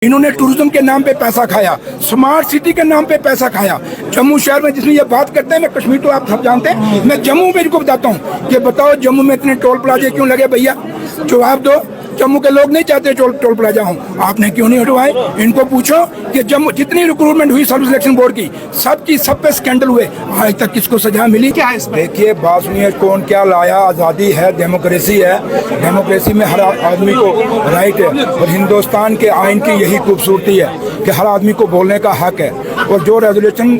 इन्होंने टूरिज्म के नाम पे पैसा खाया, स्मार्ट सिटी के नाम पे पैसा खाया। जम्मू शहर में जिसमें ये बात करते हैं, मैं कश्मीर तो आप सब जानते हैं, मैं जम्मू में इनको बताता हूँ कि बताओ जम्मू में इतने टोल प्लाजे क्यों लगे भैया? जवाब दो। जम्मू के लोग नहीं चाहते टोल प्लाजा हो, आपने क्यों नहीं हटवाए? इनको पूछो कि जम्मू जितनी रिक्रूटमेंट हुई सर्विस सिलेक्शन बोर्ड की, सब पे स्कैंडल हुए, आज तक किसको सजा मिली? क्या है इसमें? देखिए बात सुनिए, कौन क्या लाया? आज़ादी है, डेमोक्रेसी है, डेमोक्रेसी में हर आदमी को राइट है, और हिंदुस्तान के आइन की यही खूबसूरती है कि हर आदमी को बोलने का हक है। और जो रेजोल्यूशन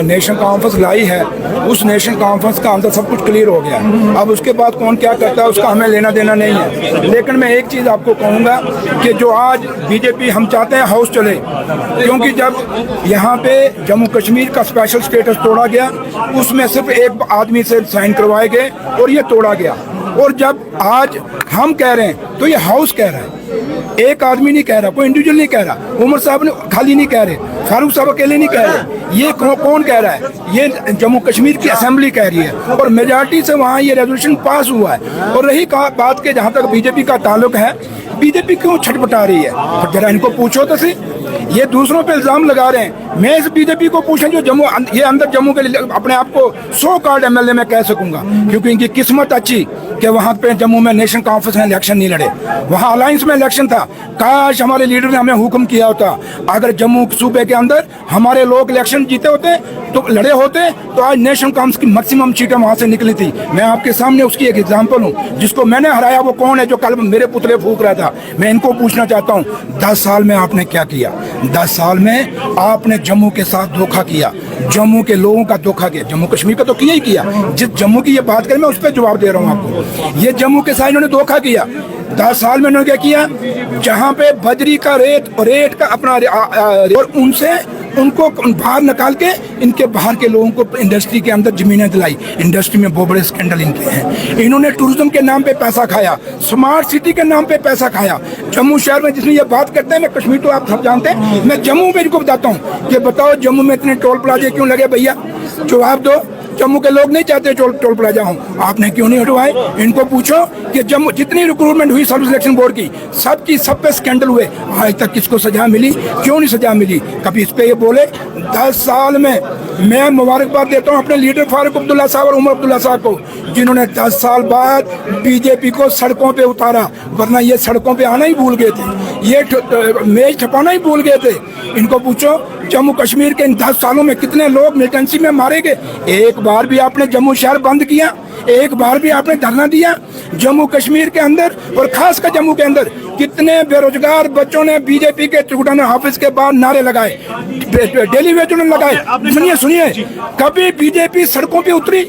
नेशनल कॉन्फ्रेंस लाई है, उस नेशनल कॉन्फ्रेंस का अंदर सब कुछ क्लियर हो गया। अब उसके बाद कौन क्या करता है उसका हमें लेना देना नहीं है। लेकिन मैं एक चीज़ आपको कहूँगा कि जो आज बीजेपी हम चाहते हैं हाउस चले, क्योंकि जब यहाँ पे जम्मू कश्मीर का स्पेशल स्टेटस तोड़ा गया, उसमें सिर्फ एक आदमी से साइन करवाए गए और ये तोड़ा गया। और जब आज हम कह रहे हैं तो ये हाउस कह रहा है, एक आदमी नहीं कह रहा, कोई इंडिविजुअल नहीं कह रहा, उमर साहब ने खाली नहीं कह रहे, फारूक साहब अकेले नहीं कह रहे, ये कौन कह रहा है? ये जम्मू कश्मीर की असेंबली कह रही है, और मेजॉरिटी से वहाँ ये रेजोल्यूशन पास हुआ है। और रही बात के जहाँ तक बीजेपी का ताल्लुक है, बीजेपी क्यों छटपटा रही है? तो जरा इनको पूछो तो सही, ये दूसरों पे इल्जाम लगा रहे हैं। मैं इस बीजेपी को पूछें जो जम्मू ये अंदर जम्मू के अपने आप को 100 कार्ड एमएलए में कह सकूंगा, क्योंकि इनकी किस्मत अच्छी कि वहाँ पे जम्मू में नेशनल कॉन्फ्रेंस में इलेक्शन नहीं लड़े, वहाँ अलायंस में इलेक्शन था। काश हमारे लीडर ने हमें हुक्म किया होता, अगर जम्मू सूबे के अंदर हमारे लोग इलेक्शन जीते होते तो लड़े होते तो आज नेशनल कॉन्फ्रेंस की मैक्सिमम सीटें वहाँ से निकली थी। मैं आपके सामने उसकी एक एग्जाम्पल हूँ। जिसको मैंने हराया वो कौन है जो कल मेरे पुतले फूक रहा था? मैं इनको पूछना चाहता हूँ, 10 साल में आपने क्या किया? 10 साल में आपने जम्मू के साथ धोखा किया, जम्मू के लोगों का धोखा किया, जम्मू कश्मीर का तो किया ही किया। जिस जम्मू की ये बात करें मैं उस पर जवाब दे रहा हूँ आपको। ये जम्मू के साथ इन्होंने धोखा किया। 10 साल में इन्होंने क्या किया? जहाँ पे बजरी का रेट का अपना और उनसे उनको बाहर निकाल के इनके बाहर के लोगों को इंडस्ट्री के अंदर जमीनें दिलाई। इंडस्ट्री में बहुत बड़े स्कैंडल इनके हैं। इन्होंने टूरिज्म के नाम पे पैसा खाया, स्मार्ट सिटी के नाम पे पैसा खाया। जम्मू शहर में जिसमें ये बात करते हैं, मैं कश्मीर तो आप सब जानते हैं, मैं जम्मू में इनको बताता हूँ कि बताओ जम्मू में इतने टोल प्लाजे क्यों लगे भैया? जवाब दो। जम्मू के लोग नहीं चाहते टोल प्लाजा हो, आपने क्यों नहीं हटवाए? इनको पूछो कि जम्मू जितनी रिक्रूटमेंट हुई सर्विस सिलेक्शन बोर्ड की, सब पे स्कैंडल हुए, आज तक किसको सजा मिली? क्यों नहीं सजा मिली? कभी इस पे ये बोले? 10 साल में मैं मुबारकबाद देता हूँ अपने लीडर फारूक अब्दुल्ला साहब और उमर अब्दुल्ला साहब को, जिन्होंने 10 साल बाद बीजेपी को सड़कों पे उतारा, वरना ये सड़कों पे आना ही भूल गए थे, ये मेज छपाना ही भूल गए थे। इनको पूछो जम्मू कश्मीर के इन 10 सालों में कितने लोग मिलिटेंसी में मारे गए? एक बार भी आपने जम्मू शहर बंद किया? एक बार भी आपने धरना दिया? जम्मू कश्मीर के अंदर और खासकर जम्मू के अंदर कितने बेरोजगार बच्चों ने बीजेपी के त्रिकुटाना ऑफिस के बाद नारे लगाए, डेली वेज उन्होंने लगाए। सुनिए, कभी बीजेपी सड़कों पे उतरी?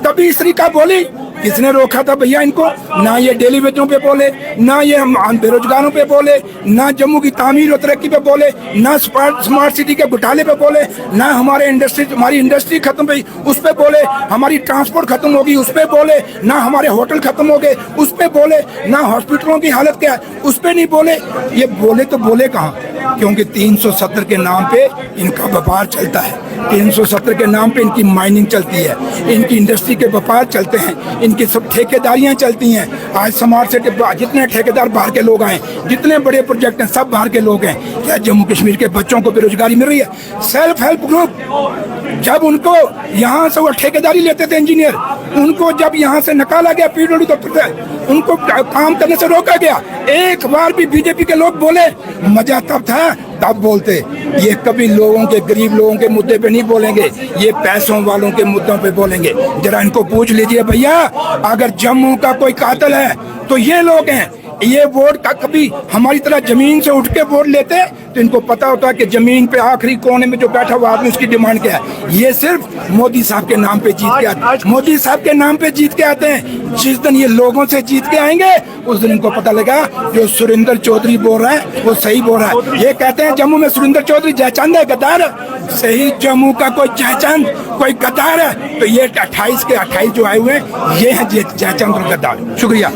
कभी इस तरीका बोली? किसने रोका था भैया इनको? ना ये डेली वेजों पे बोले, ना ये बेरोजगारों पे बोले, ना जम्मू की तामीर और तरक्की पे बोले, ना स्मार्ट सिटी के घोटाले पे बोले, ना हमारी इंडस्ट्री खत्म हुई उस पे बोले, हमारी ट्रांसपोर्ट खत्म होगी उस पे बोले, ना हमारे होटल खत्म हो गए उस पे बोले, ना हॉस्पिटलों की हालत क्या है उस पे नहीं बोले। ये बोले तो बोले कहाँ? क्योंकि 370 के नाम पे इनका व्यापार चलता है, 370 के नाम पे इनकी माइनिंग चलती है, इनकी इंडस्ट्री के व्यापार चलते हैं, इनकी सब ठेकेदारियां चलती हैं। आज स्मार्ट सिटी जितने ठेकेदार बाहर के लोग आए, जितने बड़े प्रोजेक्ट हैं सब बाहर के लोग हैं। क्या जम्मू कश्मीर के बच्चों को बेरोजगारी मिल रही है? सेल्फ हेल्प ग्रुप जब उनको यहाँ से वो ठेकेदारी लेते थे इंजीनियर, उनको जब यहाँ से निकाला गया पीडब्ल्यू दफ्तर से, उनको काम करने से रोका गया। एक बार भी बीजेपी के लोग बोले? मजा तब था तब बोलते। ये कभी लोगों के, गरीब लोगों के मुद्दे पे नहीं बोलेंगे, ये पैसों वालों के मुद्दों पे बोलेंगे। जरा इनको पूछ लीजिए भैया, अगर जम्मू का कोई कातिल है तो ये लोग हैं। ये वोट का कभी हमारी तरह जमीन से उठ के वोट लेते तो इनको पता होता कि जमीन पे आखिरी कोने में जो बैठा हुआ आदमी उसकी डिमांड क्या है। ये सिर्फ मोदी साहब के नाम पे जीत के आते, मोदी साहब के नाम पे जीत के आते हैं। जिस दिन ये लोगों से जीत के आएंगे उस दिन इनको पता लगा जो सुरेंद्र चौधरी बोल रहा है वो सही बोल रहा है। ये कहते हैं जम्मू में सुरेंद्र चौधरी जयचंद है, गद्दार है। सही जम्मू का कोई जयचंद कोई गद्दार है तो ये 28 के 28 जो आए हुए हैं ये है जयचंद और गद्दार। शुक्रिया।